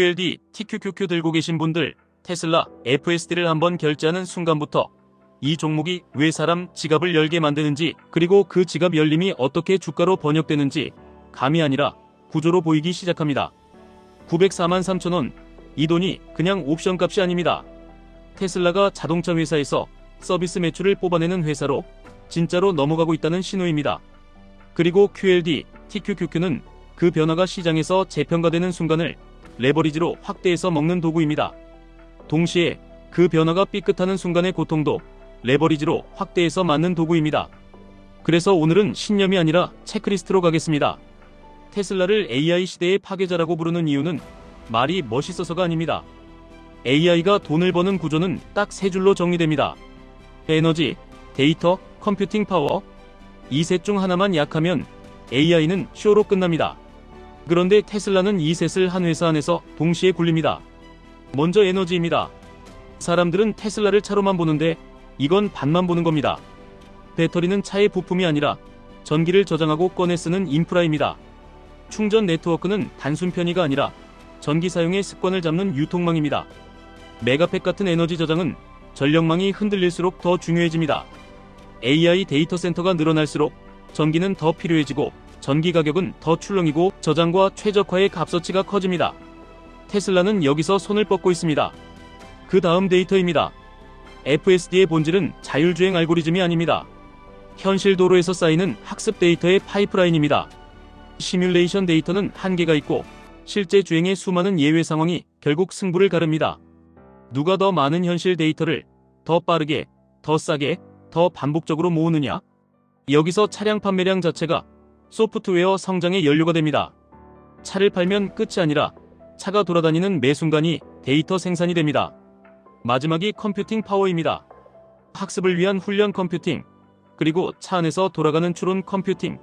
QLD, TQQQ 들고 계신 분들, 테슬라, FSD를 한번 결제하는 순간부터 이 종목이 왜 사람 지갑을 열게 만드는지, 그리고 그 지갑 열림이 어떻게 주가로 번역되는지 감이 아니라 구조로 보이기 시작합니다. 904만 3천원, 이 돈이 그냥 옵션 값이 아닙니다. 테슬라가 자동차 회사에서 서비스 매출을 뽑아내는 회사로 진짜로 넘어가고 있다는 신호입니다. 그리고 QLD, TQQQ는 그 변화가 시장에서 재평가되는 순간을 레버리지로 확대해서 먹는 도구입니다. 동시에 그 변화가 삐끗하는 순간의 고통도 레버리지로 확대해서 맞는 도구입니다. 그래서 오늘은 신념이 아니라 체크리스트로 가겠습니다. 테슬라를 AI 시대의 파괴자라고 부르는 이유는 말이 멋있어서가 아닙니다. AI가 돈을 버는 구조는 딱 세 줄로 정리됩니다. 에너지, 데이터, 컴퓨팅 파워. 이 셋 중 하나만 약하면 AI는 쇼로 끝납니다. 그런데 테슬라는 이 셋을 한 회사 안에서 동시에 굴립니다. 먼저 에너지입니다. 사람들은 테슬라를 차로만 보는데 이건 반만 보는 겁니다. 배터리는 차의 부품이 아니라 전기를 저장하고 꺼내 쓰는 인프라입니다. 충전 네트워크는 단순 편의가 아니라 전기 사용의 습관을 잡는 유통망입니다. 메가팩 같은 에너지 저장은 전력망이 흔들릴수록 더 중요해집니다. AI 데이터 센터가 늘어날수록 전기는 더 필요해지고 전기 가격은 더 출렁이고 저장과 최적화의 값어치가 커집니다. 테슬라는 여기서 손을 뻗고 있습니다. 그 다음 데이터입니다. FSD의 본질은 자율주행 알고리즘이 아닙니다. 현실 도로에서 쌓이는 학습 데이터의 파이프라인입니다. 시뮬레이션 데이터는 한계가 있고 실제 주행의 수많은 예외 상황이 결국 승부를 가릅니다. 누가 더 많은 현실 데이터를 더 빠르게, 더 싸게, 더 반복적으로 모으느냐? 여기서 차량 판매량 자체가 소프트웨어 성장의 연료가 됩니다. 차를 팔면 끝이 아니라 차가 돌아다니는 매 순간이 데이터 생산이 됩니다. 마지막이 컴퓨팅 파워입니다. 학습을 위한 훈련 컴퓨팅, 그리고 차 안에서 돌아가는 추론 컴퓨팅.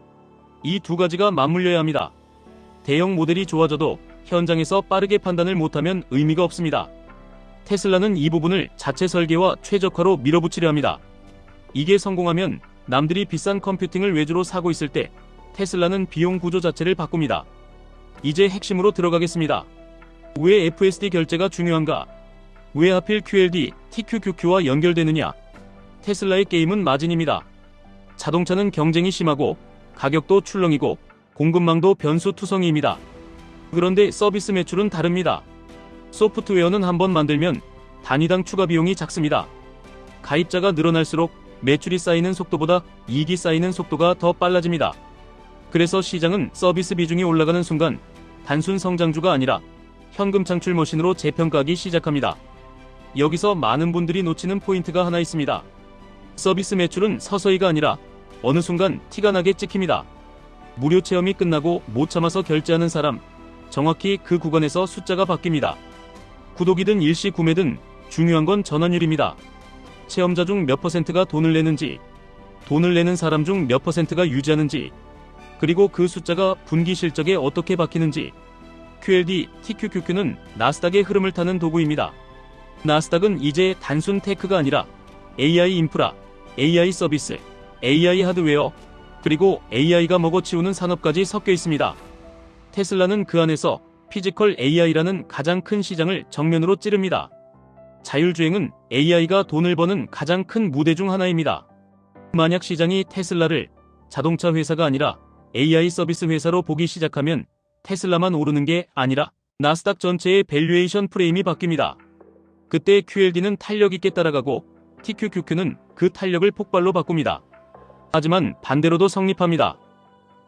이 두 가지가 맞물려야 합니다. 대형 모델이 좋아져도 현장에서 빠르게 판단을 못하면 의미가 없습니다. 테슬라는 이 부분을 자체 설계와 최적화로 밀어붙이려 합니다. 이게 성공하면 남들이 비싼 컴퓨팅을 외주로 사고 있을 때 테슬라는 비용 구조 자체를 바꿉니다. 이제 핵심으로 들어가겠습니다. 왜 FSD 결제가 중요한가? 왜 하필 QLD, TQQQ와 연결되느냐? 테슬라의 게임은 마진입니다. 자동차는 경쟁이 심하고 가격도 출렁이고 공급망도 변수투성이입니다. 그런데 서비스 매출은 다릅니다. 소프트웨어는 한번 만들면 단위당 추가 비용이 작습니다. 가입자가 늘어날수록 매출이 쌓이는 속도보다 이익이 쌓이는 속도가 더 빨라집니다. 그래서 시장은 서비스 비중이 올라가는 순간 단순 성장주가 아니라 현금 창출 머신으로 재평가하기 시작합니다. 여기서 많은 분들이 놓치는 포인트가 하나 있습니다. 서비스 매출은 서서히가 아니라 어느 순간 티가 나게 찍힙니다. 무료 체험이 끝나고 못 참아서 결제하는 사람, 정확히 그 구간에서 숫자가 바뀝니다. 구독이든 일시 구매든 중요한 건 전환율입니다. 체험자 중 몇 퍼센트가 돈을 내는지, 돈을 내는 사람 중 몇 퍼센트가 유지하는지, 그리고 그 숫자가 분기 실적에 어떻게 바뀌는지. QLD, TQQQ는 나스닥의 흐름을 타는 도구입니다. 나스닥은 이제 단순 테크가 아니라 AI 인프라, AI 서비스, AI 하드웨어, 그리고 AI가 먹어치우는 산업까지 섞여 있습니다. 테슬라는 그 안에서 피지컬 AI라는 가장 큰 시장을 정면으로 찌릅니다. 자율주행은 AI가 돈을 버는 가장 큰 무대 중 하나입니다. 만약 시장이 테슬라를 자동차 회사가 아니라 AI 서비스 회사로 보기 시작하면 테슬라만 오르는 게 아니라 나스닥 전체의 밸류에이션 프레임이 바뀝니다. 그때 QLD는 탄력 있게 따라가고 TQQQ는 그 탄력을 폭발로 바꿉니다. 하지만 반대로도 성립합니다.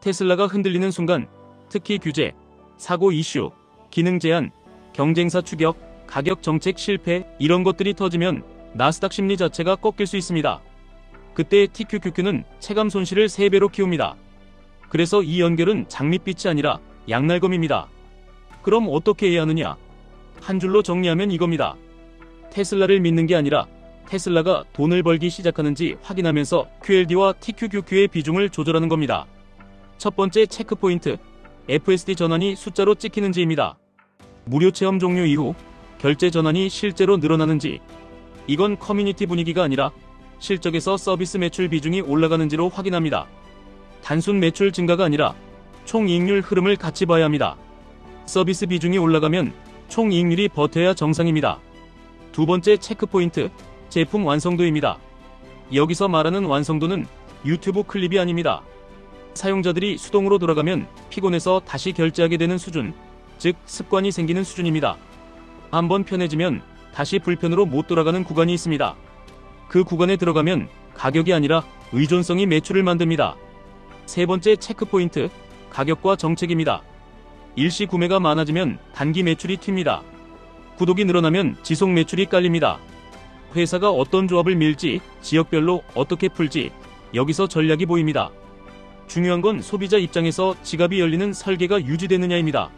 테슬라가 흔들리는 순간 특히 규제, 사고 이슈, 기능 제한, 경쟁사 추격, 가격 정책 실패 이런 것들이 터지면 나스닥 심리 자체가 꺾일 수 있습니다. 그때 TQQQ는 체감 손실을 3배로 키웁니다. 그래서 이 연결은 장밋빛이 아니라 양날검입니다. 그럼 어떻게 해야 하느냐? 한 줄로 정리하면 이겁니다. 테슬라를 믿는 게 아니라 테슬라가 돈을 벌기 시작하는지 확인하면서 QLD와 TQQQ의 비중을 조절하는 겁니다. 첫 번째 체크포인트, FSD 전환이 숫자로 찍히는지입니다. 무료 체험 종료 이후 결제 전환이 실제로 늘어나는지, 이건 커뮤니티 분위기가 아니라 실적에서 서비스 매출 비중이 올라가는지로 확인합니다. 단순 매출 증가가 아니라 총이익률 흐름을 같이 봐야 합니다. 서비스 비중이 올라가면 총이익률이 버텨야 정상입니다. 두 번째 체크포인트, 제품 완성도입니다. 여기서 말하는 완성도는 유튜브 클립이 아닙니다. 사용자들이 수동으로 돌아가면 피곤해서 다시 결제하게 되는 수준, 즉 습관이 생기는 수준입니다. 한번 편해지면 다시 불편으로 못 돌아가는 구간이 있습니다. 그 구간에 들어가면 가격이 아니라 의존성이 매출을 만듭니다. 세 번째 체크포인트, 가격과 정책입니다. 일시 구매가 많아지면 단기 매출이 튑니다. 구독이 늘어나면 지속 매출이 깔립니다. 회사가 어떤 조합을 밀지, 지역별로 어떻게 풀지, 여기서 전략이 보입니다. 중요한 건 소비자 입장에서 지갑이 열리는 설계가 유지되느냐입니다.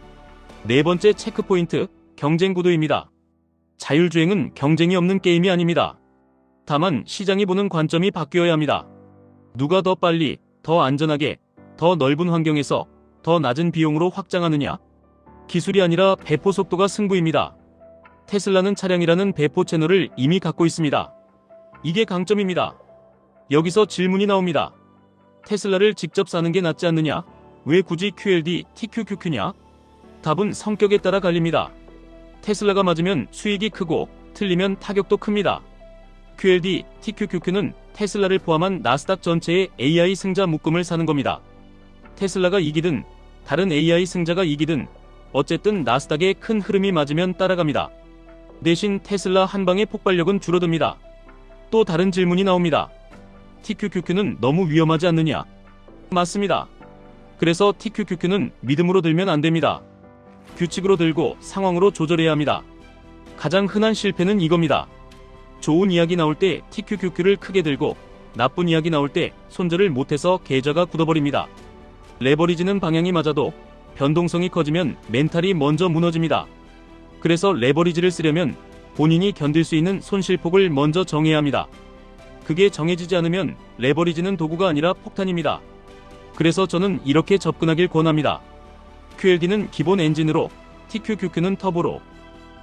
네 번째 체크포인트, 경쟁 구도입니다. 자율주행은 경쟁이 없는 게임이 아닙니다. 다만 시장이 보는 관점이 바뀌어야 합니다. 누가 더 빨리, 더 안전하게, 더 넓은 환경에서 더 낮은 비용으로 확장하느냐? 기술이 아니라 배포 속도가 승부입니다. 테슬라는 차량이라는 배포 채널을 이미 갖고 있습니다. 이게 강점입니다. 여기서 질문이 나옵니다. 테슬라를 직접 사는 게 낫지 않느냐? 왜 굳이 QLD, TQQQ냐? 답은 성격에 따라 갈립니다. 테슬라가 맞으면 수익이 크고 틀리면 타격도 큽니다. QLD, TQQQ는 테슬라를 포함한 나스닥 전체의 AI 승자 묶음을 사는 겁니다. 테슬라가 이기든 다른 AI 승자가 이기든 어쨌든 나스닥에 큰 흐름이 맞으면 따라갑니다. 대신 테슬라 한 방의 폭발력은 줄어듭니다. 또 다른 질문이 나옵니다. TQQQ는 너무 위험하지 않느냐? 맞습니다. 그래서 TQQQ는 믿음으로 들면 안 됩니다. 규칙으로 들고 상황으로 조절해야 합니다. 가장 흔한 실패는 이겁니다. 좋은 이야기 나올 때 TQQQ를 크게 들고 나쁜 이야기 나올 때 손절을 못해서 계좌가 굳어버립니다. 레버리지는 방향이 맞아도 변동성이 커지면 멘탈이 먼저 무너집니다. 그래서 레버리지를 쓰려면 본인이 견딜 수 있는 손실폭을 먼저 정해야 합니다. 그게 정해지지 않으면 레버리지는 도구가 아니라 폭탄입니다. 그래서 저는 이렇게 접근하길 권합니다. QLD는 기본 엔진으로, TQQQ는 터보로.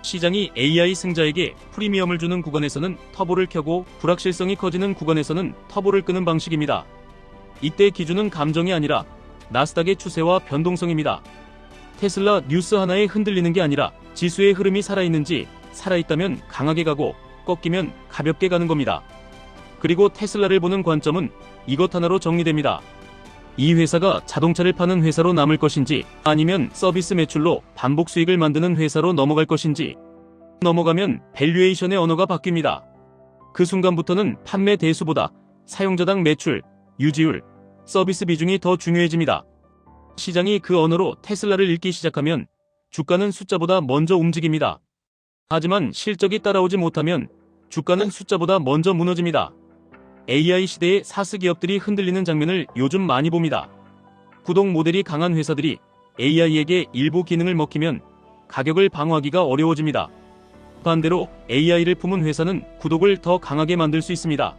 시장이 AI 승자에게 프리미엄을 주는 구간에서는 터보를 켜고 불확실성이 커지는 구간에서는 터보를 끄는 방식입니다. 이때 기준은 감정이 아니라 나스닥의 추세와 변동성입니다. 테슬라 뉴스 하나에 흔들리는 게 아니라 지수의 흐름이 살아있는지, 살아있다면 강하게 가고 꺾이면 가볍게 가는 겁니다. 그리고 테슬라를 보는 관점은 이것 하나로 정리됩니다. 이 회사가 자동차를 파는 회사로 남을 것인지 아니면 서비스 매출로 반복 수익을 만드는 회사로 넘어갈 것인지. 넘어가면 밸류에이션의 언어가 바뀝니다. 그 순간부터는 판매 대수보다 사용자당 매출, 유지율, 서비스 비중이 더 중요해집니다. 시장이 그 언어로 테슬라를 읽기 시작하면 주가는 숫자보다 먼저 움직입니다. 하지만 실적이 따라오지 못하면 주가는 숫자보다 먼저 무너집니다. AI 시대의 사스 기업들이 흔들리는 장면을 요즘 많이 봅니다. 구독 모델이 강한 회사들이 AI에게 일부 기능을 먹히면 가격을 방어하기가 어려워집니다. 반대로 AI를 품은 회사는 구독을 더 강하게 만들 수 있습니다.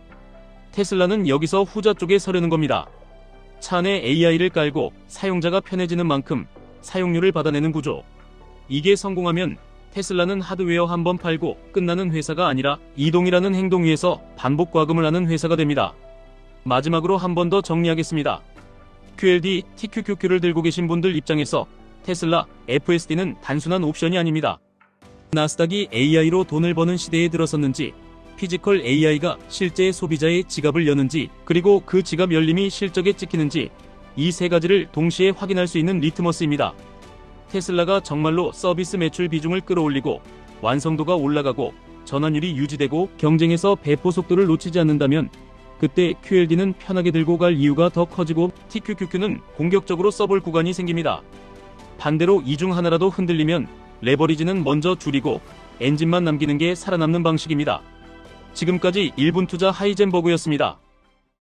테슬라는 여기서 후자 쪽에 서려는 겁니다. 차 안에 AI를 깔고 사용자가 편해지는 만큼 사용료를 받아내는 구조. 이게 성공하면 테슬라는 하드웨어 한 번 팔고 끝나는 회사가 아니라 이동이라는 행동 위에서 반복 과금을 하는 회사가 됩니다. 마지막으로 한 번 더 정리하겠습니다. QLD, TQQQ를 들고 계신 분들 입장에서 테슬라, FSD는 단순한 옵션이 아닙니다. 나스닥이 AI로 돈을 버는 시대에 들어섰는지, 피지컬 AI가 실제 소비자의 지갑을 여는지, 그리고 그 지갑 열림이 실적에 찍히는지, 이 세 가지를 동시에 확인할 수 있는 리트머스입니다. 테슬라가 정말로 서비스 매출 비중을 끌어올리고 완성도가 올라가고 전환율이 유지되고 경쟁에서 배포 속도를 놓치지 않는다면 그때 QLD는 편하게 들고 갈 이유가 더 커지고 TQQQ는 공격적으로 써볼 구간이 생깁니다. 반대로 이 중 하나라도 흔들리면 레버리지는 먼저 줄이고 엔진만 남기는 게 살아남는 방식입니다. 지금까지 1분 투자 하이젠버그였습니다.